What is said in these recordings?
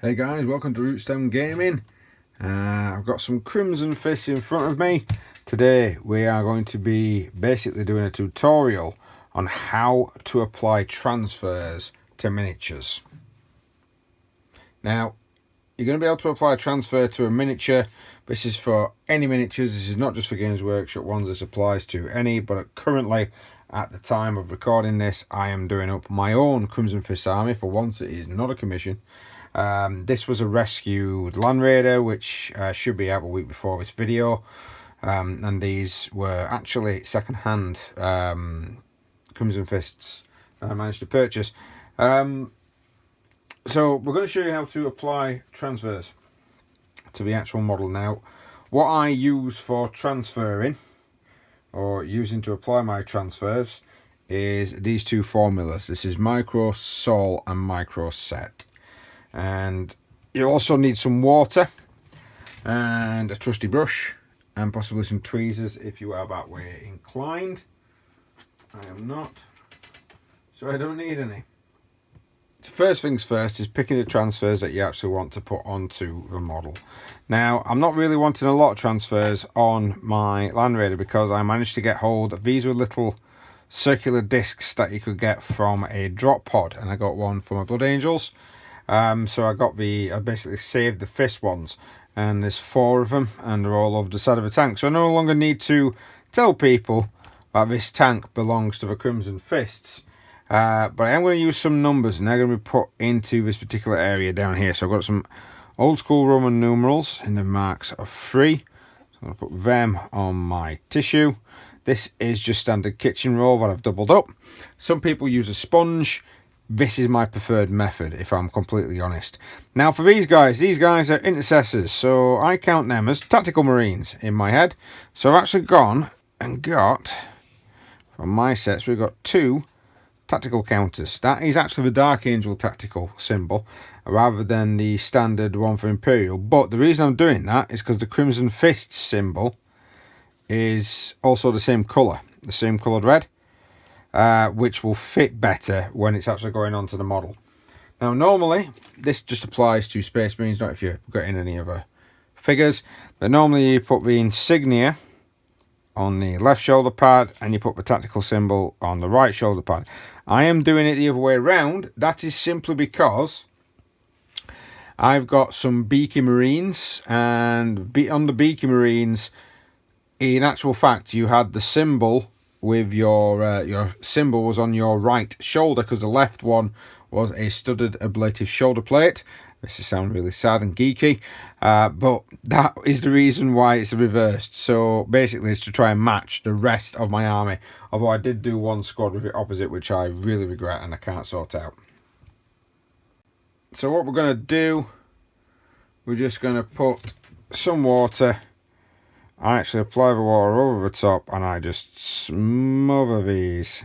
Hey guys, welcome to Rootstem Gaming. I've got some Crimson Fists in front of me. Today we are going to be basically doing a tutorial on how to apply transfers to miniatures. Now, you're going to be able to apply a transfer to a miniature. This is for any miniatures. This is not just for Games Workshop ones. This applies to any, but currently, at the time of recording this, I am doing up my own Crimson Fist army. For once, it is not a commission. This was a rescued Land Raider, which should be out a week before this video, and these were actually second-hand Crimson Fists that I managed to purchase. So we're going to show you how to apply transfers to the actual model. Now, what I use for transferring, or using to apply my transfers, is these two formulas. This is micro sol and micro set. And you also need some water and a trusty brush and possibly some tweezers if you are that way inclined. I am not, so I don't need any. So first things first is picking the transfers that you actually want to put onto the model. Now, I'm not really wanting a lot of transfers on my Land Raider because I managed to get hold of these were little circular discs that you could get from a drop pod, and I got one for my Blood Angels. So I basically saved the fist ones, and there's 4 of them, and they're all over the side of the tank. So I no longer need to tell people that this tank belongs to the Crimson Fists. But I am going to use some numbers, and they're going to be put into this particular area down here. So I've got some old school Roman numerals in the marks of 3. So I'm going to put them on my tissue. This is just standard kitchen roll that I've doubled up. Some people use a sponge. This is my preferred method, if I'm completely honest. Now for these guys are intercessors, so I count them as tactical marines in my head. So I've actually gone and got, from my sets, we've got 2 tactical counters. That is actually the Dark Angel tactical symbol, rather than the standard one for Imperial. But the reason I'm doing that is because the Crimson Fist symbol is also the same colour, the same coloured red. Which will fit better when it's actually going onto the model. Now, normally, this just applies to Space Marines, not if you're getting any other figures. But normally you put the insignia on the left shoulder pad and you put the tactical symbol on the right shoulder pad. I am doing it the other way around. That is simply because I've got some Beaky Marines, and on the Beaky Marines, in actual fact, you had the symbol with your symbol was on your right shoulder, because the left one was a studded ablative shoulder plate. This is sound really sad and geeky, but that is the reason why it's reversed. So basically it's to try and match the rest of my army, although I did do one squad with it opposite, which I really regret and I can't sort out. So what we're going to do, we're just going to put some water. I actually apply the water over the top and I just smother these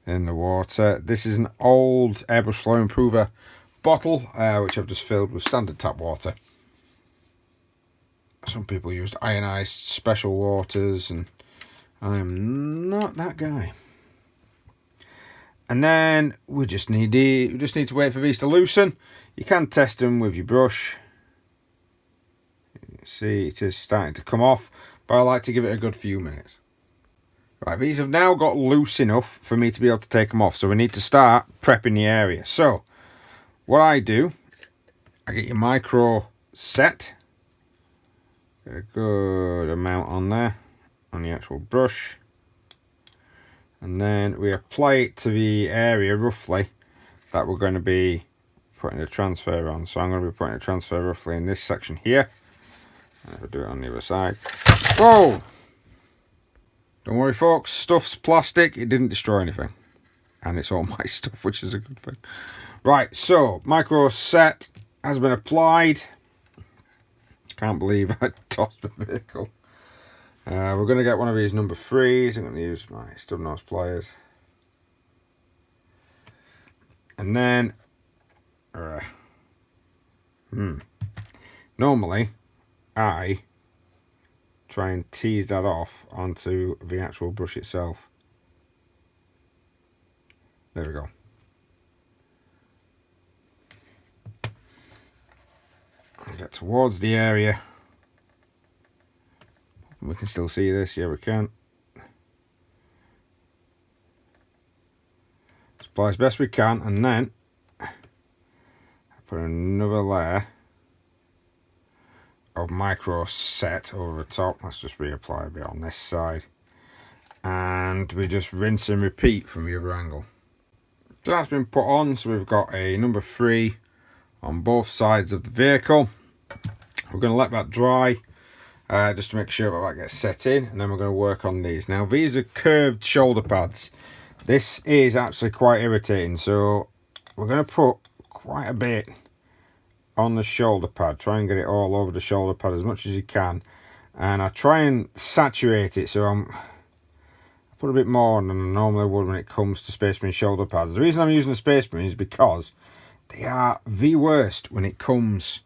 in the water. This is an old Airbrush Flow Improver bottle, which I've just filled with standard tap water. Some people used ionized special waters, and I am not that guy. And then we just need to wait for these to loosen. You can test them with your brush. See, it is starting to come off, but I like to give it a good few minutes. Right, these have now got loose enough for me to be able to take them off, so we need to start prepping the area. So, what I do, I get your micro set, get a good amount on there, on the actual brush, and then we apply it to the area roughly that we're going to be putting the transfer on. So I'm going to be putting a transfer roughly in this section here. I'll do it on the other side. Whoa! Don't worry folks, stuff's plastic, it didn't destroy anything. And it's all my stuff, which is a good thing. Right, so micro set has been applied. Can't believe I tossed the vehicle. We're going to get one of these number 3s. I'm going to use my stub nose pliers. And then normally I try and tease that off onto the actual brush itself. There we go. get towards the area. We can still see this, yeah we can. Apply as best we can, and then put another layer of micro set over the top. Let's just reapply a bit on this side, and we just rinse and repeat from the other angle. So that's been put on, so we've got a number 3 on both sides of the vehicle. We're going to let that dry just to make sure that gets set in, and then we're going to work on these. Now these are curved shoulder pads. This is actually quite irritating, so we're going to put quite a bit on the shoulder pad. Try and get it all over the shoulder pad as much as you can, and I try and saturate it, so I put a bit more than I normally would when it comes to Space Marine shoulder pads. The reason I'm using the Space Marine is because they are the worst when it comes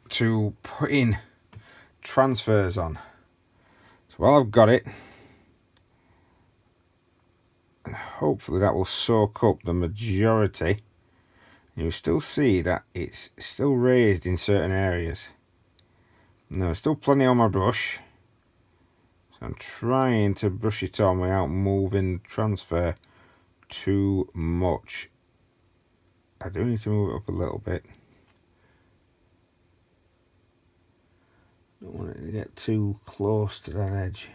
to putting transfers on. So while I've got it, and hopefully that will soak up the majority, you'll still see that it's still raised in certain areas. Now there's still plenty on my brush, so I'm trying to brush it on without moving the transfer too much. I do need to move it up a little bit. Don't want it to get too close to that edge.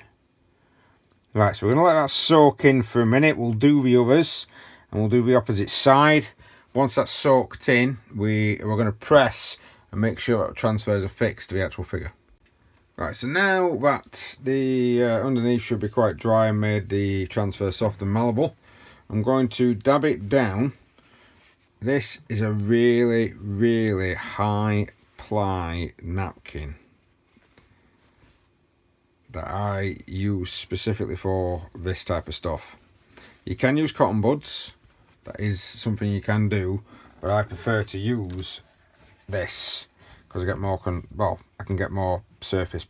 Right, so we're going to let that soak in for a minute. We'll do the others, and we'll do the opposite side. Once that's soaked in, we're going to press and make sure that transfers are fixed to the actual figure. Right, so now that the underneath should be quite dry and made the transfer soft and malleable, I'm going to dab it down. This is a really, really high ply napkin that I use specifically for this type of stuff. You can use cotton buds, that is something you can do, but I prefer to use this because I get more I can get more surface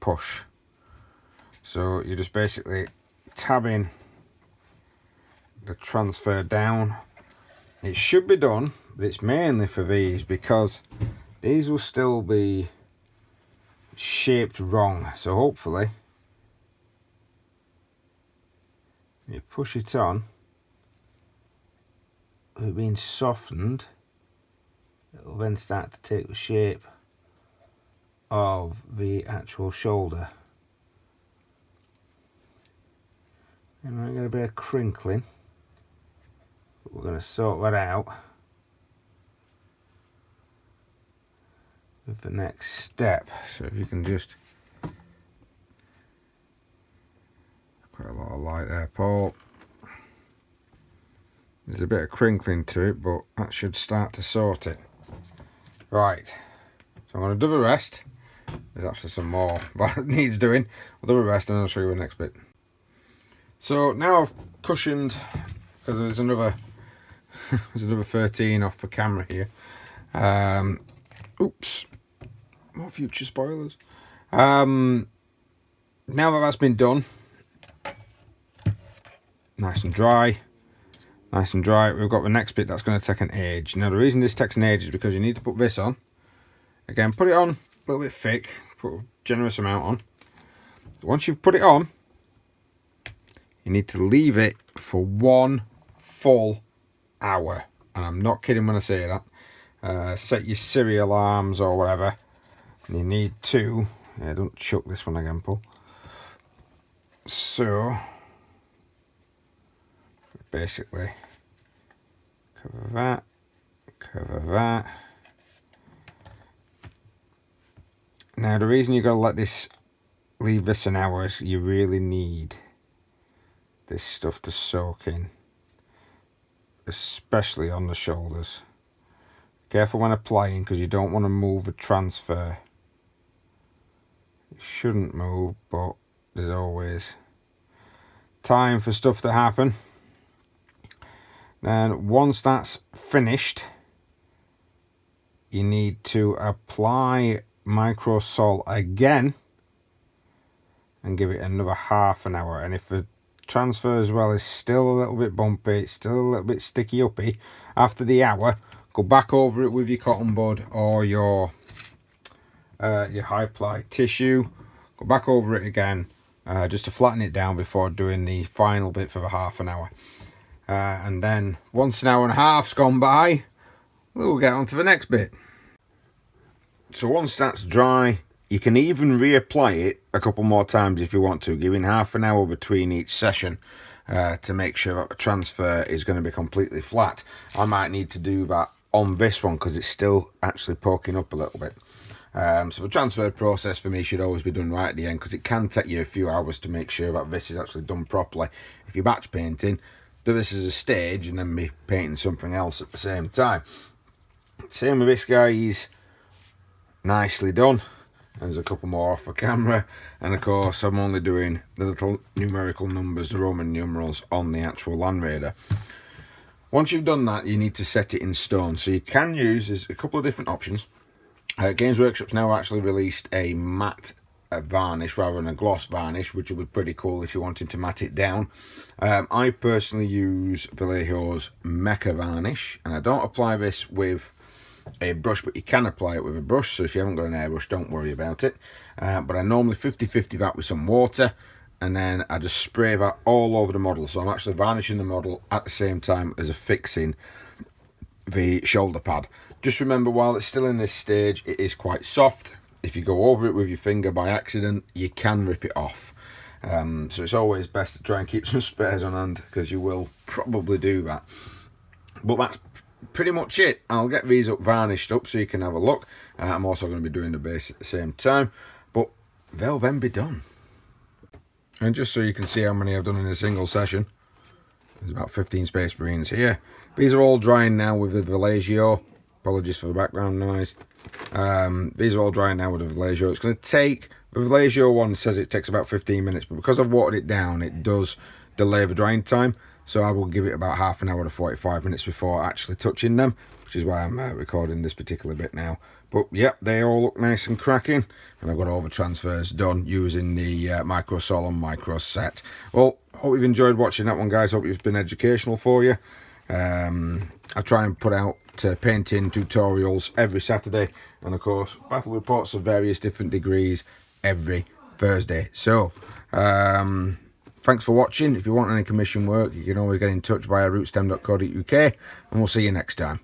push. So you just basically tabbing the transfer down. It should be done, but it's mainly for these because these will still be shaped wrong. So hopefully you push it on, with it being softened, it will then start to take the shape of the actual shoulder. And we're going to be a crinkling, but we're going to sort that out with the next step. So if you can just, quite a lot of light there, Paul. There's a bit of crinkling to it, but that should start to sort it. Right, so I'm going to do the rest. There's actually some more that needs doing. I'll do the rest and I'll show you the next bit. So now I've cushioned, because there's another 13 off the camera here. Oops, more future spoilers. Now that that's been done, nice and dry, we've got the next bit that's going to take an age. Now the reason this takes an age is because you need to put this on. Again, put it on a little bit thick, put a generous amount on. Once you've put it on, you need to leave it for 1 full hour. And I'm not kidding when I say that. Set your Siri alarms or whatever. And you need to, don't chuck this one again, Paul. So, basically, cover that, cover that. Now the reason you've got to leave this an hour is you really need this stuff to soak in, especially on the shoulders. Careful when applying, because you don't want to move the transfer. It shouldn't move, but there's always time for stuff to happen. Then once that's finished, you need to apply micro salt again and give it another half an hour. And if the transfer as well is still a little bit bumpy, it's still a little bit sticky uppy after the hour, go back over it with your cotton bud or your high ply tissue, go back over it again, just to flatten it down before doing the final bit for the half an hour. And then once an hour and a half's gone by, we'll get on to the next bit. So once that's dry, you can even reapply it a couple more times if you want to, giving half an hour between each session to make sure that the transfer is going to be completely flat. I might need to do that on this one because it's still actually poking up a little bit. So the transfer process for me should always be done right at the end, because it can take you a few hours to make sure that this is actually done properly. If you're batch painting, do this as a stage and then be painting something else at the same time. Same with this guy, he's nicely done. There's a couple more off the camera, and of course I'm only doing the little numerical numbers, the Roman numerals on the actual Land Raider. Once you've done that, you need to set it in stone. So you can use, there's a couple of different options. Games Workshop's now actually released a matte varnish rather than a gloss varnish, which will be pretty cool if you're wanting to matte it down. I personally use Vallejo's Mecha Varnish, and I don't apply this with a brush, but you can apply it with a brush, so if you haven't got an airbrush, don't worry about it. But I normally 50-50 that with some water, and then I just spray that all over the model. So I'm actually varnishing the model at the same time as affixing the shoulder pad. Just remember, while it's still in this stage, it is quite soft. If you go over it with your finger by accident, you can rip it off. So it's always best to try and keep some spares on hand, because you will probably do that. But that's pretty much it. I'll get these up varnished up so you can have a look. I'm also going to be doing the base at the same time, but they'll then be done. And just so you can see how many I've done in a single session, there's about 15 Space Marines here. These are all drying now with the Vallejo. Apologies for the background noise. These are all drying now with the Vallejo. It's going to take, the Vallejo one says it takes about 15 minutes, but because I've watered it down, it does delay the drying time. So I will give it about half an hour to 45 minutes before actually touching them, which is why I'm recording this particular bit now. But yep, they all look nice and cracking, and I've got all the transfers done using the Micro Sol and Micro Set. Well, hope you've enjoyed watching that one, guys. Hope it's been educational for you. I try and put out painting tutorials every Saturday, and of course battle reports of various different degrees every Thursday. So thanks for watching. If you want any commission work, you can always get in touch via rootstem.co.uk, and we'll see you next time.